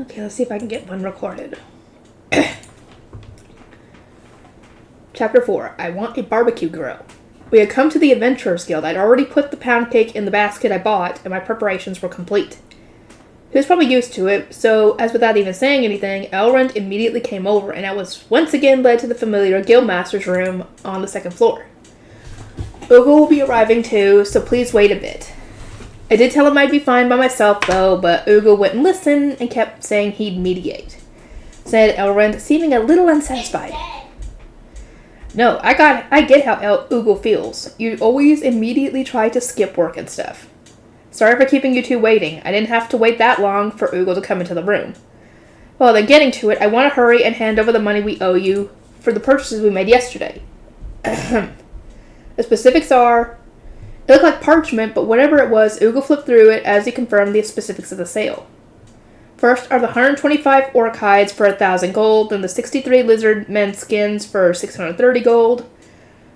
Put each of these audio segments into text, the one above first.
Okay, let's see if I can get one recorded. Chapter 4. I want a barbecue grill. We had come to the Adventurers Guild. I'd already put the pound cake in the basket I bought, and my preparations were complete. He was probably used to it, so, as without even saying anything, Elrond immediately came over, and I was once again led to the familiar Guildmaster's room on the second floor. Ugo will be arriving too, so please wait a bit. I did tell him I'd be fine by myself, though, but Ugo wouldn't listen and kept saying he'd mediate, said Elrond, seeming a little unsatisfied. No, I get how Ugo feels. You always immediately try to skip work and stuff. Sorry for keeping you two waiting. I didn't have to wait that long for Ugo to come into the room. Well, then getting to it, I want to hurry and hand over the money we owe you for the purchases we made yesterday. The specifics are... It looked like parchment, but whatever it was, Ugo flipped through it as he confirmed the specifics of the sale. First are the 125 orc hides for 1,000 gold, then the 63 lizard men skins for 630 gold,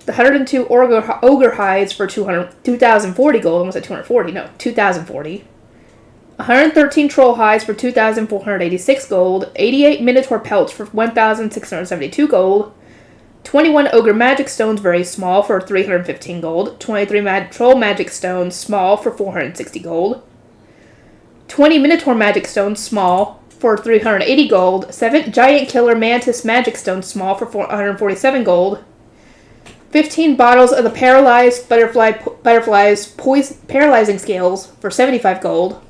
the 102 ogre hides for 2,040 gold, almost at 240, no, 2,040, 113 troll hides for 2,486 gold, 88 minotaur pelts for 1,672 gold, 21 ogre magic stones very small for 315 gold, 23 troll magic stones small for 460 gold, 20 minotaur magic stones small for 380 gold, 7 giant killer mantis magic stones small for 447 gold, 15 bottles of the paralyzed butterflies paralyzing scales for 75 gold,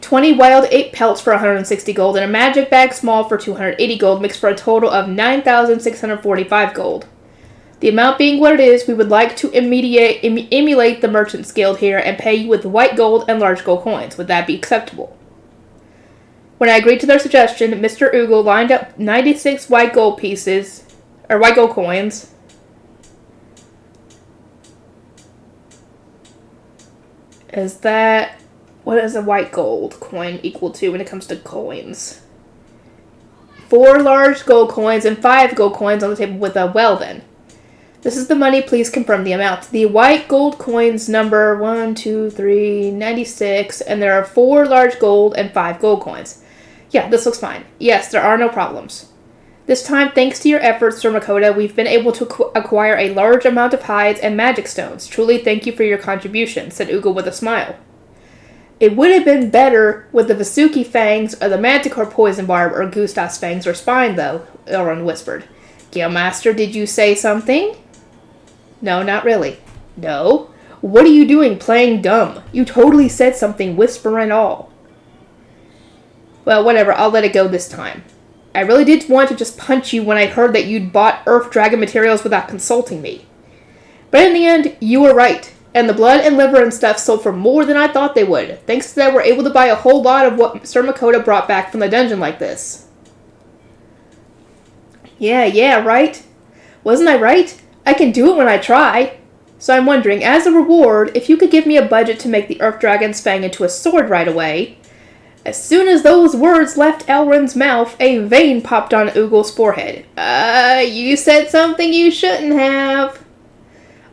20 wild ape pelts for 160 gold, and a magic bag small for 280 gold, mixed for a total of 9,645 gold. The amount being what it is, we would like to emulate the Merchants Guild here and pay you with white gold and large gold coins. Would that be acceptable? When I agreed to their suggestion, Mr. Ugo lined up 96 white gold coins. What is a white gold coin equal to when it comes to coins? 4 large gold coins and 5 gold coins on the table with a well then. This is the money, please confirm the amount. The white gold coins number 96, and there are 4 large gold and 5 gold coins. Yeah, this looks fine. Yes, there are no problems. This time, thanks to your efforts, Sir Makoto, we've been able to acquire a large amount of hides and magic stones. Truly thank you for your contribution, said Ugo with a smile. It would have been better with the Vasuki fangs or the Manticore poison barb or Gustav's fangs or spine, though, Elrond whispered. Guildmaster, did you say something? No, not really. No? What are you doing playing dumb? You totally said something, whisper and all. Well, whatever, I'll let it go this time. I really did want to just punch you when I heard that you'd bought Earth Dragon materials without consulting me. But in the end, you were right, and the blood and liver and stuff sold for more than I thought they would. Thanks to that, we're able to buy a whole lot of what Sir Makoto brought back from the dungeon like this. Yeah, right? Wasn't I right? I can do it when I try. So I'm wondering, as a reward, if you could give me a budget to make the Earth Dragon's fang into a sword right away. As soon as those words left Elrond's mouth, a vein popped on Ugo's forehead. You said something you shouldn't have.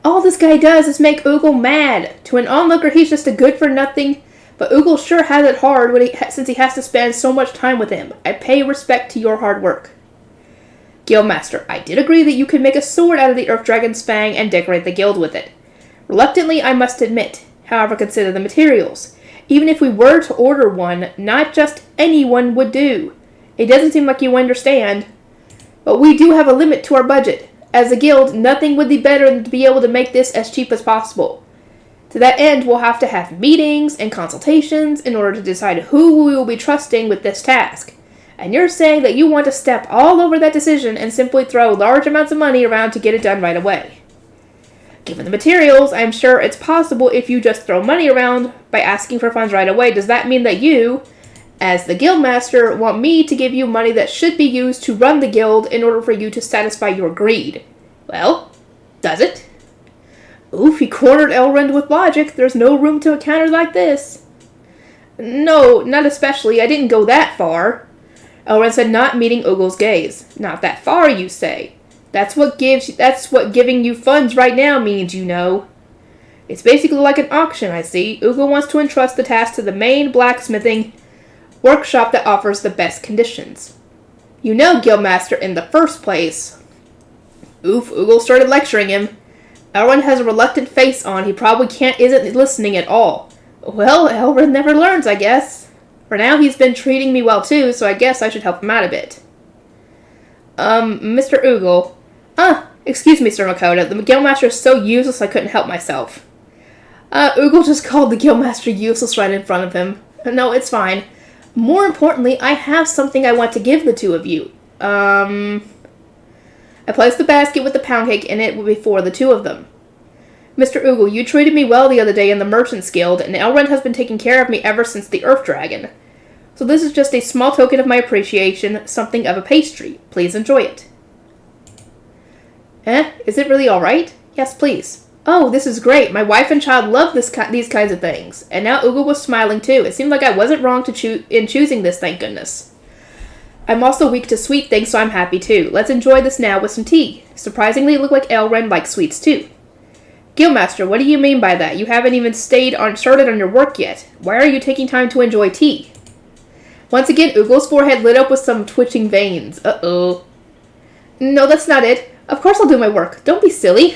All this guy does is make Ugo mad. To an onlooker, he's just a good-for-nothing, but Ugo sure has it hard since he has to spend so much time with him. I pay respect to your hard work. Guildmaster, I did agree that you could make a sword out of the Earth Dragon's fang and decorate the guild with it. Reluctantly, I must admit. However, consider the materials. Even if we were to order one, not just anyone would do. It doesn't seem like you understand. But we do have a limit to our budget. As a guild, nothing would be better than to be able to make this as cheap as possible. To that end, we'll have to have meetings and consultations in order to decide who we will be trusting with this task. And you're saying that you want to step all over that decision and simply throw large amounts of money around to get it done right away. Given the materials, I'm sure it's possible if you just throw money around by asking for funds right away. Does that mean that you, as the guildmaster, want me to give you money that should be used to run the guild in order for you to satisfy your greed? Well, does it? Oof, he cornered Elrond with logic. There's no room to a counter like this. No, not especially. I didn't go that far. Elrond said, not meeting Ugo's gaze. Not that far, you say. That's what giving you funds right now means, you know. It's basically like an auction, I see. Ugo wants to entrust the task to the main blacksmithing workshop that offers the best conditions. You know, Guildmaster, in the first place. Oof, Oogle started lecturing him. Elrond has a reluctant face on. He probably isn't listening at all. Well, Elrond never learns, I guess. For now, he's been treating me well too, so I guess I should help him out a bit. Mr. Oogle. Excuse me, Sir Makoto. The Guildmaster is so useless I couldn't help myself. Oogle just called the Guildmaster useless right in front of him. No, it's fine. More importantly, I have something I want to give the two of you. I placed the basket with the pound cake in it before the two of them. Mr. Oogle, you treated me well the other day in the Merchants Guild, and Elrond has been taking care of me ever since the Earth Dragon. So this is just a small token of my appreciation, something of a pastry. Please enjoy it. Is it really alright? Yes, please. Oh, this is great. My wife and child love these kinds of things. And now Oogle was smiling too. It seemed like I wasn't wrong in choosing this, thank goodness. I'm also weak to sweet things, so I'm happy too. Let's enjoy this now with some tea. Surprisingly, it looked like Elrond likes sweets too. Guildmaster, what do you mean by that? You haven't even started on your work yet. Why are you taking time to enjoy tea? Once again, Oogle's forehead lit up with some twitching veins. Uh-oh. No, that's not it. Of course I'll do my work. Don't be silly.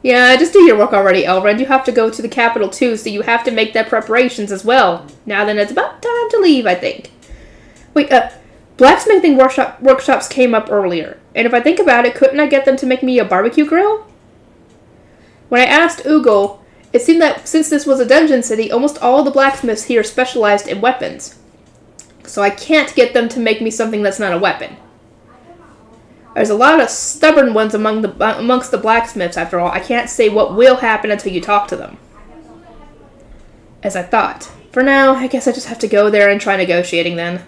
Yeah, just do your work already, Elrond. You have to go to the capital too, so you have to make that preparations as well. Now then, it's about time to leave, I think. Wait, blacksmithing workshops came up earlier. And if I think about it, couldn't I get them to make me a barbecue grill? When I asked Oogle, it seemed that since this was a dungeon city, almost all the blacksmiths here specialized in weapons. So I can't get them to make me something that's not a weapon. There's a lot of stubborn ones amongst the blacksmiths, after all. I can't say what will happen until you talk to them. As I thought. For now, I guess I just have to go there and try negotiating then.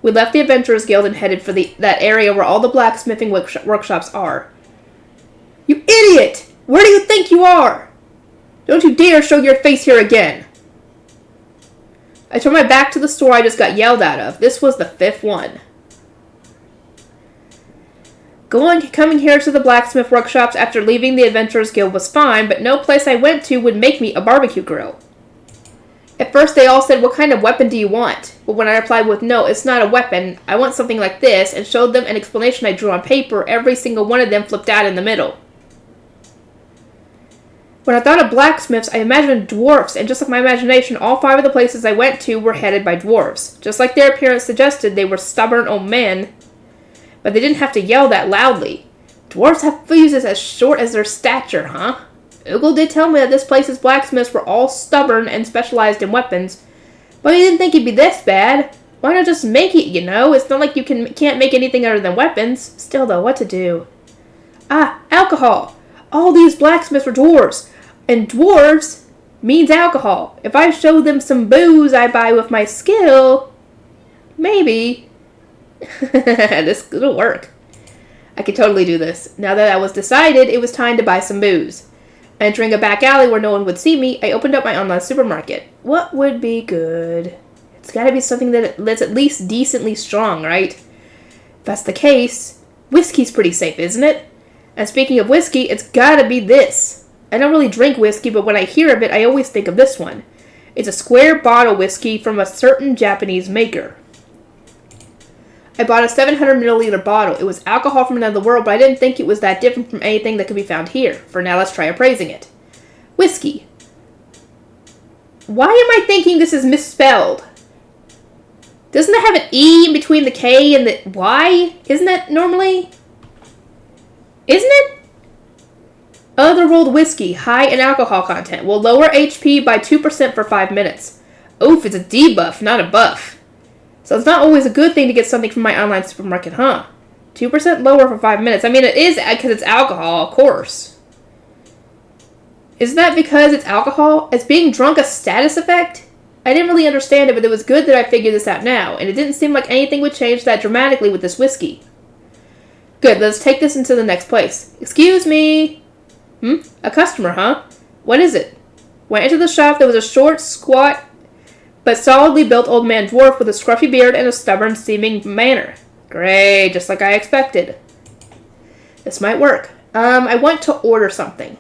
We left the Adventurers Guild and headed for that area where all the blacksmithing workshops are. You idiot! Where do you think you are? Don't you dare show your face here again. I turned my back to the store I just got yelled out of. This was the 5th one. Coming here to the blacksmith workshops after leaving the Adventurers Guild was fine, but no place I went to would make me a barbecue grill. At first they all said, what kind of weapon do you want? But when I replied with, no, it's not a weapon, I want something like this, and showed them an explanation I drew on paper, every single one of them flipped out in the middle. When I thought of blacksmiths, I imagined dwarfs, and just like my imagination, all 5 of the places I went to were headed by dwarves. Just like their appearance suggested, they were stubborn old men, but they didn't have to yell that loudly. Dwarves have fuses as short as their stature, huh? Oogle did tell me that this place's blacksmiths were all stubborn and specialized in weapons, but he didn't think it'd be this bad. Why not just make it, you know? It's not like you can't make anything other than weapons. Still, though, what to do? Alcohol! All these blacksmiths were dwarves, and dwarves means alcohol. If I show them some booze I buy with my skill, maybe. This will work. I could totally do this. Now that that was decided, it was time to buy some booze. Entering a back alley where no one would see me, I opened up my online supermarket. What would be good? It's gotta be something that's at least decently strong, right? If that's the case, whiskey's pretty safe, isn't it? And speaking of whiskey, it's gotta be this. I don't really drink whiskey, but when I hear of it, I always think of this one. It's a square bottle whiskey from a certain Japanese maker. I bought a 700 milliliter bottle. It was alcohol from another world, but I didn't think it was that different from anything that could be found here. For now, let's try appraising it. Whiskey. Why am I thinking this is misspelled? Doesn't it have an E in between the K and the Y? Isn't that normally? Isn't it? Otherworld whiskey, high in alcohol content, will lower HP by 2% for 5 minutes. Oof, it's a debuff, not a buff. So it's not always a good thing to get something from my online supermarket, huh? 2% lower for 5 minutes. I mean, it is because it's alcohol, of course. Is that because it's alcohol? Is being drunk a status effect? I didn't really understand it, but it was good that I figured this out now, and it didn't seem like anything would change that dramatically with this whiskey. Good, let's take this into the next place. Excuse me. A customer, huh? What is it? When I entered the shop, there was a short, squat, but solidly built old man dwarf with a scruffy beard and a stubborn-seeming manner. Great, just like I expected. This might work. I want to order something.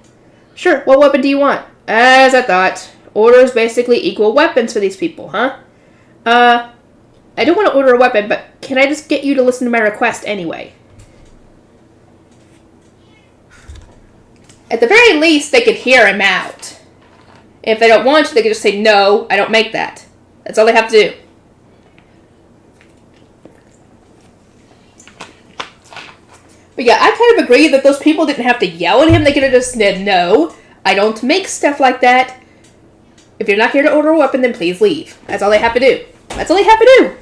Sure, what weapon do you want? As I thought. Orders basically equal weapons for these people, huh? I don't want to order a weapon, but can I just get you to listen to my request anyway? At the very least, they could hear him out. If they don't want to, they could just say, no, I don't make that. That's all they have to do. But yeah, I kind of agree that those people didn't have to yell at him. They could have just said, no, I don't make stuff like that. If you're not here to order a weapon, then please leave. That's all they have to do. That's all they have to do.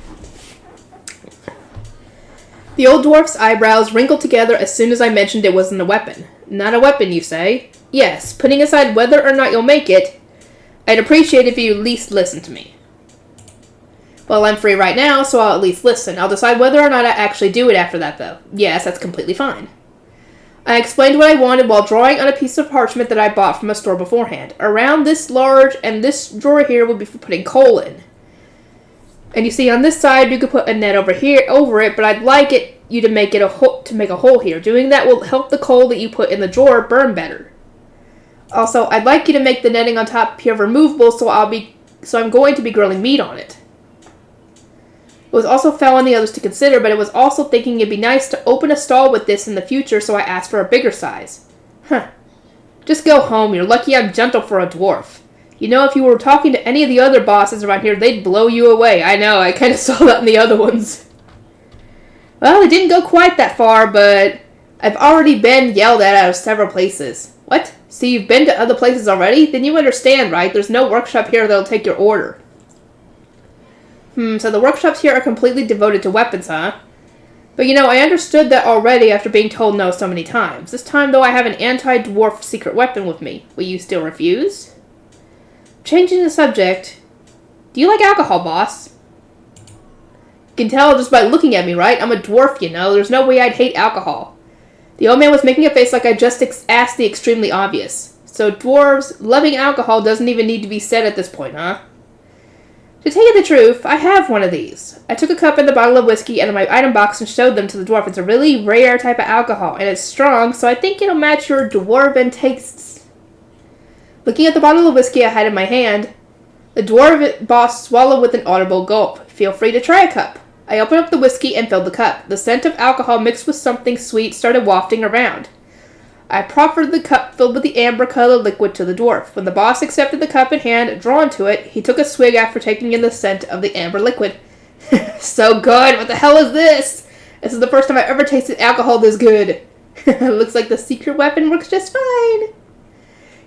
The old dwarf's eyebrows wrinkled together as soon as I mentioned it wasn't a weapon. Not a weapon, you say? Yes, putting aside whether or not you'll make it, I'd appreciate if you at least listen to me. Well, I'm free right now, so I'll at least listen. I'll decide whether or not I actually do it after that, though. Yes, that's completely fine. I explained what I wanted while drawing on a piece of parchment that I bought from a store beforehand. Around this large, and this drawer here would be for putting coal in. And you see, on this side, you could put a net over it, but I'd like you to make a hole here. Doing that will help the coal that you put in the drawer burn better. Also, I'd like you to make the netting on top here removable, so I'm going to be grilling meat on it. It was also fell on the others to consider, but it was also thinking it'd be nice to open a stall with this in the future, so I asked for a bigger size. Huh. Just go home. You're lucky I'm gentle for a dwarf. You know, if you were talking to any of the other bosses around here, they'd blow you away. I know, I kind of saw that in the other ones. Well, it didn't go quite that far, but I've already been yelled at out of several places. What? So you've been to other places already? Then you understand, right? There's no workshop here that'll take your order. So the workshops here are completely devoted to weapons, huh? But I understood that already after being told no so many times. This time, though, I have an anti-dwarf secret weapon with me. Will you still refuse? Changing the subject. Do you like alcohol, boss? You can tell just by looking at me, right? I'm a dwarf, There's no way I'd hate alcohol. The old man was making a face like I just asked the extremely obvious. So dwarves loving alcohol doesn't even need to be said at this point, huh? To tell you the truth, I have one of these. I took a cup and the bottle of whiskey out of my item box and showed them to the dwarf. It's a really rare type of alcohol, and it's strong, so I think it'll match your dwarven tastes. Looking at the bottle of whiskey I had in my hand, the dwarf boss swallowed with an audible gulp. Feel free to try a cup. I opened up the whiskey and filled the cup. The scent of alcohol mixed with something sweet started wafting around. I proffered the cup filled with the amber-colored liquid to the dwarf. When the boss accepted the cup in hand, drawn to it, he took a swig after taking in the scent of the amber liquid. So good! What the hell is this? This is the first time I've ever tasted alcohol this good. Looks like the secret weapon works just fine.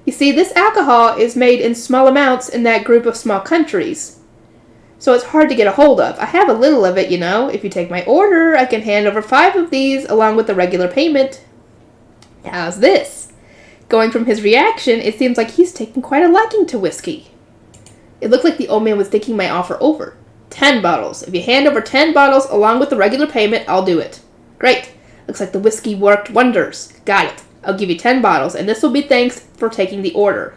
You see, this alcohol is made in small amounts in that group of small countries, so it's hard to get a hold of. I have a little of it, If you take my order, I can hand over 5 of these along with the regular payment. How's this? Going from his reaction, it seems like he's taken quite a liking to whiskey. It looked like the old man was thinking my offer over. 10 bottles. If you hand over 10 bottles along with the regular payment, I'll do it. Great. Looks like the whiskey worked wonders. Got it. I'll give you 10 bottles, and this will be thanks for taking the order.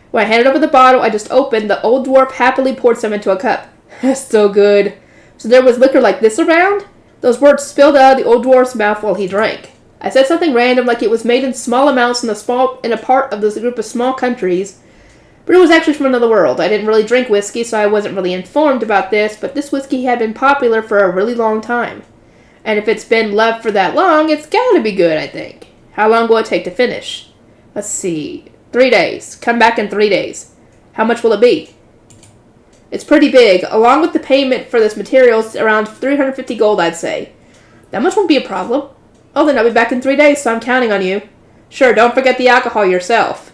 When I handed over the bottle I just opened, the old dwarf happily poured some into a cup. So good. So there was liquor like this around? Those words spilled out of the old dwarf's mouth while he drank. I said something random like it was made in small amounts in a part of this group of small countries, but it was actually from another world. I didn't really drink whiskey, so I wasn't really informed about this, but this whiskey had been popular for a really long time. And if it's been loved for that long, it's gotta be good, I think. How long will it take to finish? Let's see. 3 days. Come back in 3 days. How much will it be? It's pretty big. Along with the payment for this material, it's around 350 gold, I'd say. That much won't be a problem. Oh, then I'll be back in 3 days, so I'm counting on you. Sure, don't forget the alcohol yourself.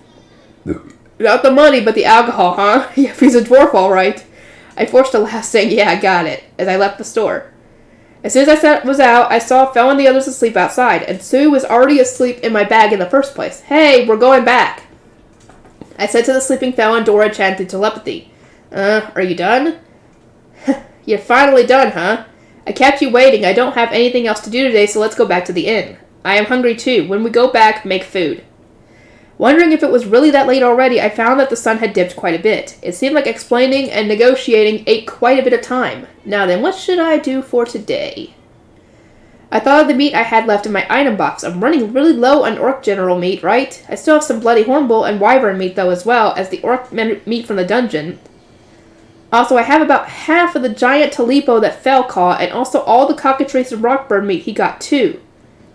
Not the money, but the alcohol, huh? Yeah, he's a dwarf, all right. I forced a laugh, saying, yeah, I got it, as I left the store. As soon as I was out, I saw Fel and the others asleep outside, and Sue was already asleep in my bag in the first place. Hey, we're going back. I said to the sleeping Fel and Dora chanted telepathy. Are you done? You're finally done, huh? I kept you waiting. I don't have anything else to do today, so let's go back to the inn. I am hungry too. When we go back, make food. Wondering if it was really that late already, I found that the sun had dipped quite a bit. It seemed like explaining and negotiating ate quite a bit of time. Now then, what should I do for today? I thought of the meat I had left in my item box. I'm running really low on orc general meat, right? I still have some bloody hornbull and wyvern meat, though, as well as the orc meat from the dungeon. Also, I have about half of the giant Talipo that Fel caught, and also all the cockatrice and rockbird meat he got too.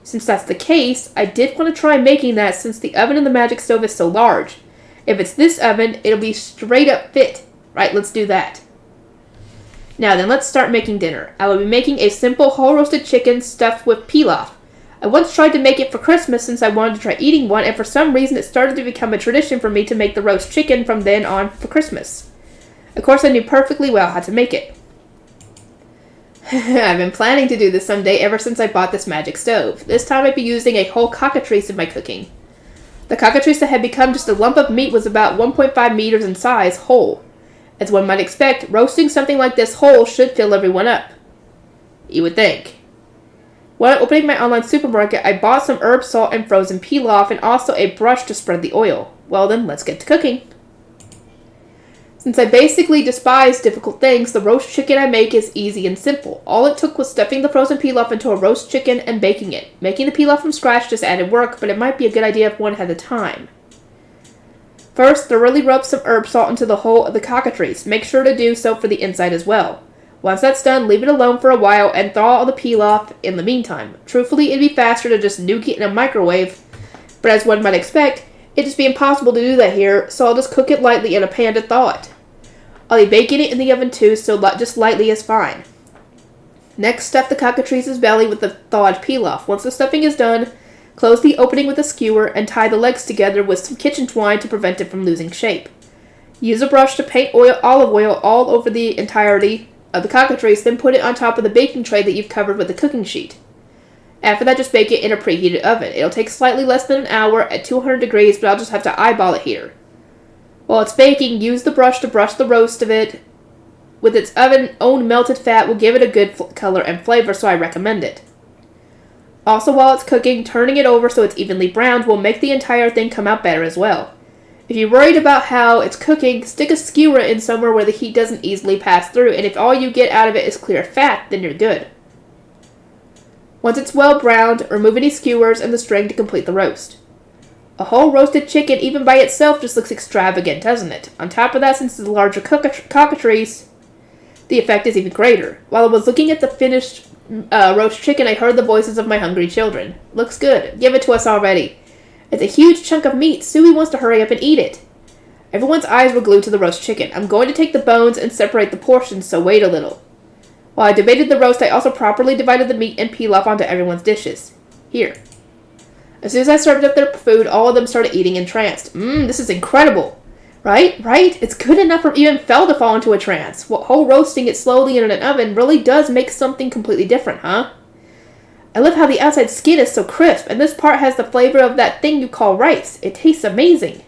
Since that's the case, I did want to try making that since the oven in the magic stove is so large. If it's this oven, it'll be straight up fit. Right, let's do that. Now then, let's start making dinner. I will be making a simple whole roasted chicken stuffed with pilaf. I once tried to make it for Christmas since I wanted to try eating one, and for some reason it started to become a tradition for me to make the roast chicken from then on for Christmas. Of course, I knew perfectly well how to make it. I've been planning to do this someday ever since I bought this magic stove. This time I'd be using a whole cockatrice in my cooking. The cockatrice that had become just a lump of meat was about 1.5 meters in size, whole. As one might expect, roasting something like this whole should fill everyone up. You would think. When opening my online supermarket, I bought some herb salt and frozen pilaf and also a brush to spread the oil. Well then, let's get to cooking. Since I basically despise difficult things, the roast chicken I make is easy and simple. All it took was stuffing the frozen pilaf into a roast chicken and baking it. Making the pilaf from scratch just added work, but it might be a good idea if one had the time. First, thoroughly rub some herb salt into the whole of the cockatrice. Make sure to do so for the inside as well. Once that's done, leave it alone for a while and thaw all the pilaf in the meantime. Truthfully, it'd be faster to just nuke it in a microwave, but as one might expect, it'd just be impossible to do that here, so I'll just cook it lightly in a pan to thaw it. I'll be baking it in the oven too, so just lightly is fine. Next, stuff the cockatrice's belly with the thawed pilaf. Once the stuffing is done, close the opening with a skewer and tie the legs together with some kitchen twine to prevent it from losing shape. Use a brush to paint olive oil all over the entirety of the cockatrice, then put it on top of the baking tray that you've covered with the cooking sheet. After that, just bake it in a preheated oven. It'll take slightly less than an hour at 200 degrees, but I'll just have to eyeball it here. While it's baking, use the brush to brush the roast of it. With its oven-owned melted fat will give it a good color and flavor, so I recommend it. Also, while it's cooking, turning it over so it's evenly browned will make the entire thing come out better as well. If you're worried about how it's cooking, stick a skewer in somewhere where the heat doesn't easily pass through, and if all you get out of it is clear fat, then you're good. Once it's well browned, remove any skewers and the string to complete the roast. A whole roasted chicken, even by itself, just looks extravagant, doesn't it? On top of that, since it's a larger cockatrice, the effect is even greater. While I was looking at the finished roast chicken, I heard the voices of my hungry children. Looks good. Give it to us already. It's a huge chunk of meat. Suey wants to hurry up and eat it. Everyone's eyes were glued to the roast chicken. I'm going to take the bones and separate the portions, so wait a little. While I debated the roast, I also properly divided the meat and pilaf onto everyone's dishes. Here. As soon as I served up their food, all of them started eating entranced. This is incredible. Right? It's good enough for even Fel to fall into a trance. Whole roasting it slowly in an oven really does make something completely different, huh? I love how the outside skin is so crisp, and this part has the flavor of that thing you call rice. It tastes amazing.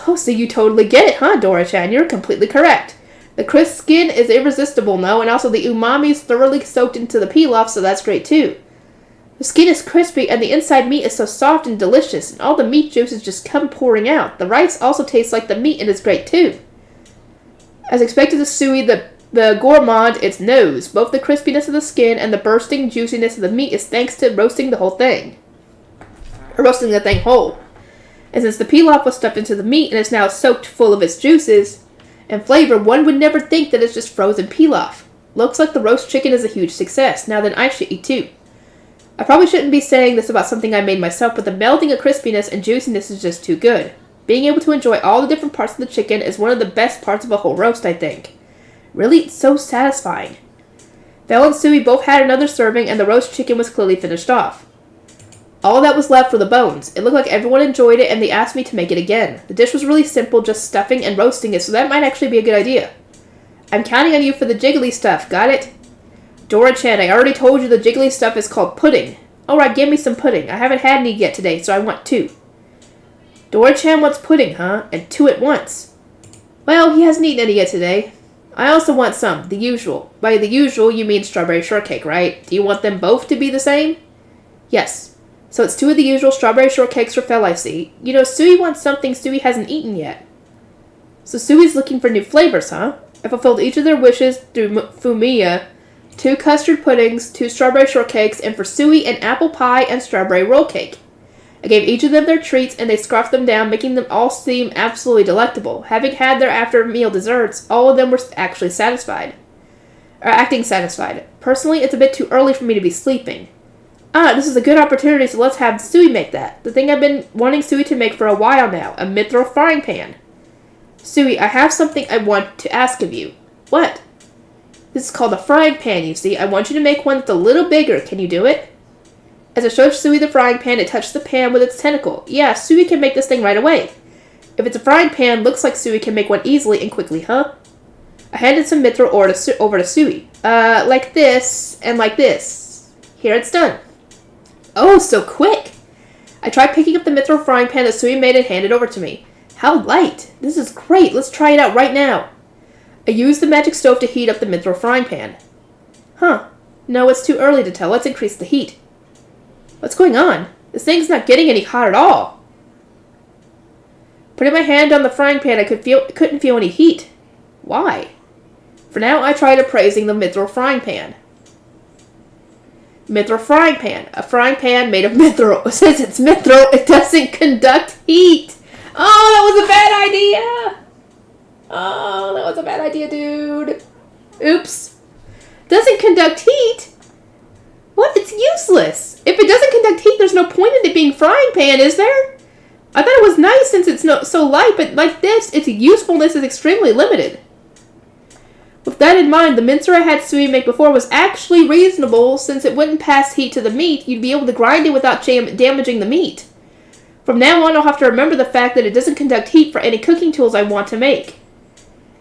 Oh, so you totally get it, huh, Dora-chan? You're completely correct. The crisp skin is irresistible, no, and also the umami is thoroughly soaked into the pilaf, so that's great too. The skin is crispy, and the inside meat is so soft and delicious, and all the meat juices just come pouring out. The rice also tastes like the meat and is great too. As expected to Suey, the gourmand, its nose. Both the crispiness of the skin and the bursting juiciness of the meat is thanks to roasting the whole thing. Or roasting the thing whole. And since the pilaf was stuffed into the meat and is now soaked full of its juices and flavor, one would never think that it's just frozen pilaf. Looks like the roast chicken is a huge success. Now then, I should eat too. I probably shouldn't be saying this about something I made myself, but the melding of crispiness and juiciness is just too good. Being able to enjoy all the different parts of the chicken is one of the best parts of a whole roast, I think. Really, it's so satisfying. Fel and Suey both had another serving, and the roast chicken was clearly finished off. All that was left were the bones. It looked like everyone enjoyed it, and they asked me to make it again. The dish was really simple, just stuffing and roasting it, so that might actually be a good idea. I'm counting on you for the jiggly stuff, got it? Dora-chan, I already told you the jiggly stuff is called pudding. Alright, give me some pudding. I haven't had any yet today, so I want 2. Dora-chan wants pudding, huh? And 2 at once. Well, he hasn't eaten any yet today. I also want some, the usual. By the usual, you mean strawberry shortcake, right? Do you want them both to be the same? Yes. So it's 2 of the usual strawberry shortcakes for Fel, I see. You know, Suey wants something Suey hasn't eaten yet. So Suey's looking for new flavors, huh? I fulfilled each of their wishes through Fumiya. 2 custard puddings, 2 strawberry shortcakes, and for Suey, an apple pie and strawberry roll cake. I gave each of them their treats, and they scarfed them down, making them all seem absolutely delectable. Having had their after-meal desserts, all of them were actually satisfied. Or acting satisfied. Personally, it's a bit too early for me to be sleeping. This is a good opportunity, so let's have Sui make that. The thing I've been wanting Sui to make for a while now. A mithril frying pan. Sui, I have something I want to ask of you. What? This is called a frying pan, you see. I want you to make one that's a little bigger. Can you do it? As I showed Sui the frying pan, it touched the pan with its tentacle. Yeah, Sui can make this thing right away. If it's a frying pan, looks like Sui can make one easily and quickly, huh? I handed some mithril over to Sui. Like this, and like this. Here, it's done. Oh, so quick! I tried picking up the mithril frying pan that Sui made and handed over to me. How light! This is great! Let's try it out right now! I used the magic stove to heat up the mithril frying pan. Huh. No, it's too early to tell. Let's increase the heat. What's going on? This thing's not getting any hot at all. Putting my hand on the frying pan, I couldn't feel any heat. Why? For now, I tried appraising the mithril frying pan. Mithril frying pan. A frying pan made of mithril. Since it's mithril, it doesn't conduct heat. Oh, that was a bad idea. Oh, that was a bad idea, dude. Oops. Doesn't conduct heat? What? It's useless. If it doesn't conduct heat, there's no point in it being frying pan, is there? I thought it was nice since it's so light, but like this, its usefulness is extremely limited. With that in mind, the mincer I had Sui make before was actually reasonable since it wouldn't pass heat to the meat. You'd be able to grind it without damaging the meat. From now on, I'll have to remember the fact that it doesn't conduct heat for any cooking tools I want to make.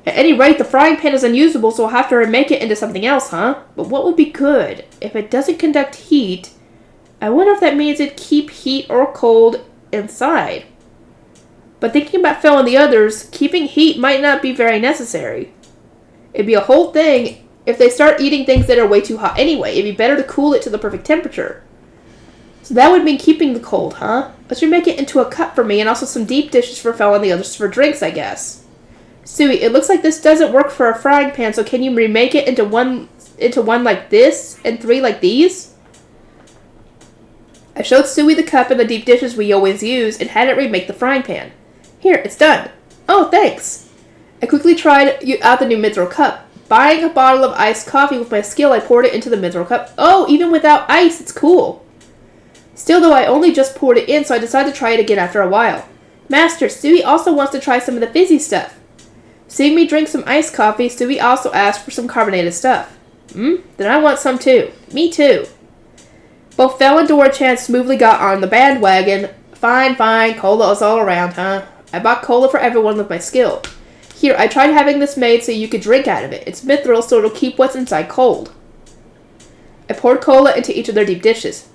At any rate, the frying pan is unusable, so I'll have to remake it into something else, huh? But what would be good? If it doesn't conduct heat, I wonder if that means it'd keep heat or cold inside. But thinking about Phil and the others, keeping heat might not be very necessary. It'd be a whole thing if they start eating things that are way too hot anyway. It'd be better to cool it to the perfect temperature. So that would mean keeping the cold, huh? Let's remake it into a cup for me and also some deep dishes for Phil and the others for drinks, I guess. Sui, it looks like this doesn't work for a frying pan, so can you remake it into one like this and 3 like these? I showed Sui the cup and the deep dishes we always use and had it remake the frying pan. Here, it's done. Oh, thanks. I quickly tried out the new mithril cup. Buying a bottle of iced coffee with my skill, I poured it into the mithril cup. Oh, even without ice, it's cool. Still, though, I only just poured it in, so I decided to try it again after a while. Master, Sui also wants to try some of the fizzy stuff. Seeing me drink some iced coffee, Sui also asked for some carbonated stuff. Then I want some too. Me too. Both Fel and Dora-chan smoothly got on the bandwagon. Fine, cola is all around, huh? I bought cola for everyone with my skill. Here, I tried having this made so you could drink out of it. It's mithril, so it'll keep what's inside cold. I poured cola into each of their deep dishes.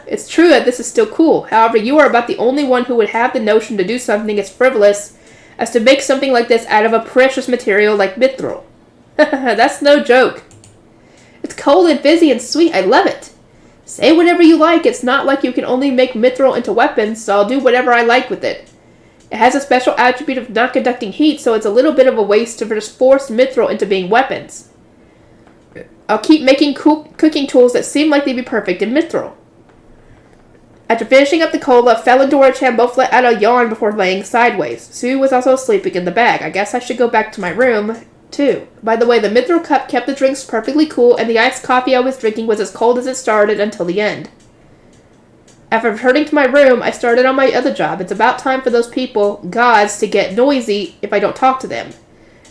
It's true that this is still cool. However, you are about the only one who would have the notion to do something as frivolous as to make something like this out of a precious material like mithril. That's no joke. It's cold and fizzy and sweet. I love it. Say whatever you like. It's not like you can only make mithril into weapons, so I'll do whatever I like with it. It has a special attribute of not conducting heat, so it's a little bit of a waste to just force mithril into being weapons. I'll keep making cooking tools that seem like they'd be perfect in mithril. After finishing up the cola, Fel and Dora-chan both let out a yawn before laying sideways. Sui was also sleeping in the bag. I guess I should go back to my room, too. By the way, the mithril cup kept the drinks perfectly cool, and the iced coffee I was drinking was as cold as it started until the end. After returning to my room, I started on my other job. It's about time for those people, gods, to get noisy if I don't talk to them.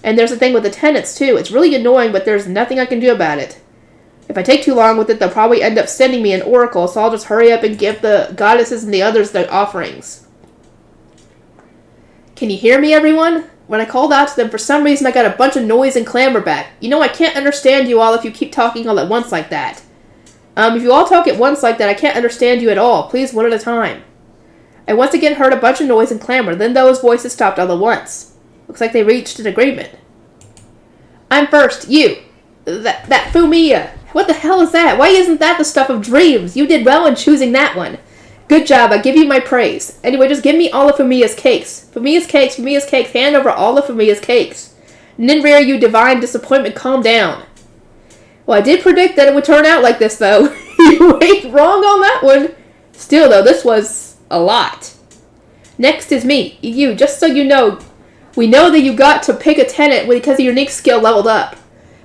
And there's a thing with the tenants, too. It's really annoying, but there's nothing I can do about it. If I take too long with it, they'll probably end up sending me an oracle, so I'll just hurry up and give the goddesses and the others their offerings. Can you hear me, everyone? When I called out to them, for some reason I got a bunch of noise and clamor back. You know, I can't understand you all if you keep talking all at once like that. If you all talk at once like that, I can't understand you at all. Please, one at a time. I once again heard a bunch of noise and clamor, then those voices stopped all at once. Looks like they reached an agreement. I'm first, you. That Fumiya. What the hell is that? Why isn't that the stuff of dreams? You did well in choosing that one. Good job, I give you my praise. Anyway, just give me all of Fumiya's cakes. Fumiya's cakes, hand over all of Fumiya's cakes. Ninrir, you divine disappointment, calm down. Well, I did predict that it would turn out like this, though. You ain't wrong on that one. Still, though, this was A lot. Next is me. You, just so you know, we know that you got to pick a tenant because your unique skill leveled up.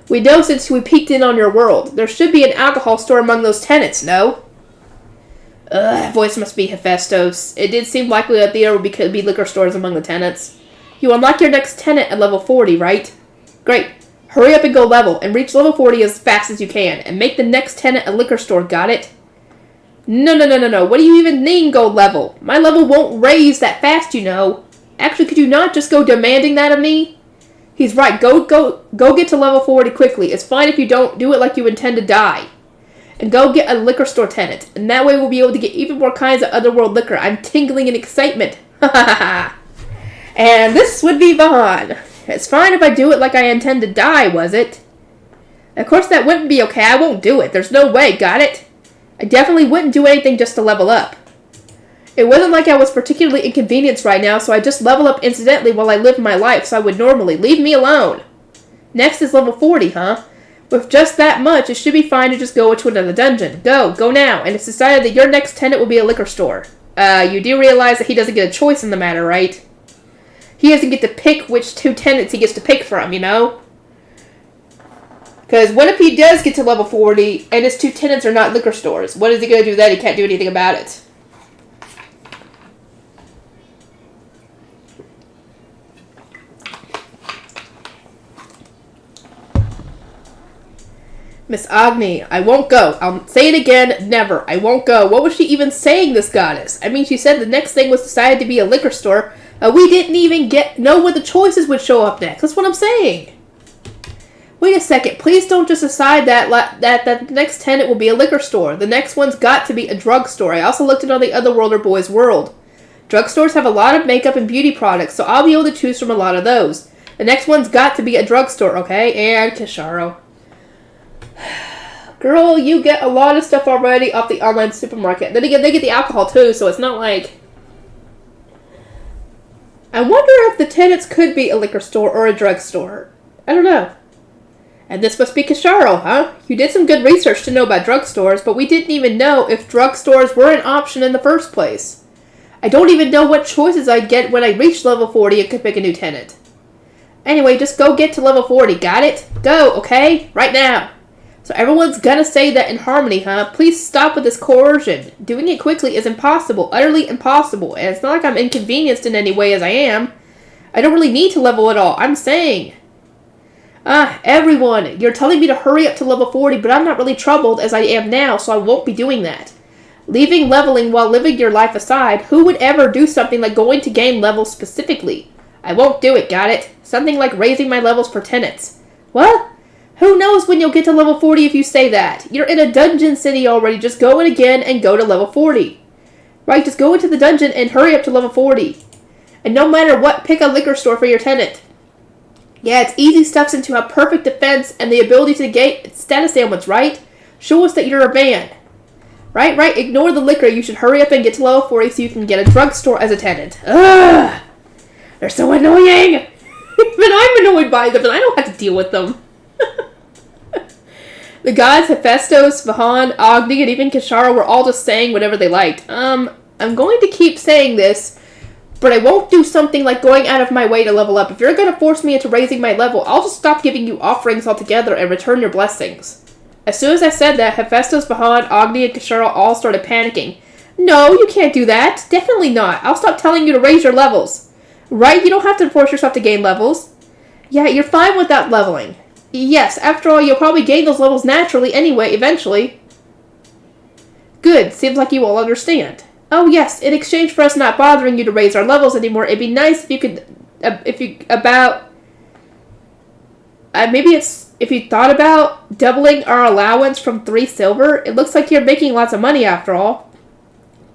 We know since we peeked in on your world. There should be an alcohol store among those tenants, no? That voice must be Hephaestus. It did seem likely that there would be liquor stores among the tenants. You unlock your next tenant at level 40, right? Great. Hurry up and go level, and reach level 40 as fast as you can, and make the next tenant a liquor store, got it? No. What do you even mean go level? My level won't raise that fast, you know. Actually, could you not just go demanding that of me? He's right. Go get to level 40 quickly. It's fine if you don't do it like you intend to die. And go get a liquor store tenant. And that way we'll be able to get even more kinds of otherworld liquor. I'm tingling in excitement. Ha ha ha. And this would be Vahan. It's fine if I do it like I intend to die, was it? Of course that wouldn't be okay. I won't do it. There's no way, got it? I definitely wouldn't do anything just to level up. It wasn't like I was particularly inconvenienced right now, so I just level up incidentally while I lived my life, so I would normally. Leave me alone. Next is level 40, huh? With just that much, it should be fine to just go to another dungeon. Go now, and it's decided that your next tenant will be a liquor store. You do realize that he doesn't get a choice in the matter, right? He doesn't get to pick which two tenants he gets to pick from, you know? Because what if he does get to level 40, and his two tenants are not liquor stores? What is he going to do then? He can't do anything about it. Miss Agni, I won't go. I'll say it again, never. I won't go. What was she even saying, this goddess? I mean, she said the next thing was decided to be a liquor store. We didn't even know what the choices would show up next. That's what I'm saying. Wait a second. Please don't just decide that the next tenant will be a liquor store. The next one's got to be a drugstore. I also looked at on the Otherworlder boy's world. Drugstores have a lot of makeup and beauty products, so I'll be able to choose from a lot of those. The next one's got to be a drugstore, okay? And Kisharo. Girl, you get a lot of stuff already off the online supermarket. Then again, they get the alcohol too, so it's not like... I wonder if the tenants could be a liquor store or a drugstore. I don't know. And this must be Kisharo, huh? You did some good research to know about drugstores, but we didn't even know if drugstores were an option in the first place. I don't even know what choices I'd get when I reached level 40 and could pick a new tenant. Anyway, just go get to level 40, got it? Go, okay? Right now. So everyone's gonna say that in harmony, huh? Please stop with this coercion. Doing it quickly is impossible, utterly impossible, and it's not like I'm inconvenienced in any way as I am. I don't really need to level at all, I'm saying. Everyone, you're telling me to hurry up to level 40, but I'm not really troubled as I am now, so I won't be doing that. Leaving leveling while living your life aside, who would ever do something like going to gain levels specifically? I won't do it, got it? Something like raising my levels for tenants. What? Who knows when you'll get to level 40 if you say that? You're in a dungeon city already, just go in again and go to level 40. Right, just go into the dungeon and hurry up to level 40. And no matter what, pick a liquor store for your tenant. Yeah, it's easy stuff since you have perfect defense and the ability to get status ailments, right? Show us that you're a man. Right, ignore the liquor, you should hurry up and get to level 40 so you can get a drugstore as a tenant. Ugh! They're so annoying! Even I'm annoyed by them and I don't have to deal with them. The gods, Hephaestus, Vahan, Agni, and even Kishara were all just saying whatever they liked. I'm going to keep saying this, but I won't do something like going out of my way to level up. If you're going to force me into raising my level, I'll just stop giving you offerings altogether and return your blessings. As soon as I said that, Hephaestus, Vahan, Agni, and Kishara all started panicking. No, you can't do that. Definitely not. I'll stop telling you to raise your levels. Right? You don't have to force yourself to gain levels. Yeah, you're fine without leveling. Yes, after all, you'll probably gain those levels naturally anyway, eventually. Good, seems like you all understand. Oh yes, in exchange for us not bothering you to raise our levels anymore, it'd be nice if you could, if you thought about doubling our allowance from 3 silver. It looks like you're making lots of money after all.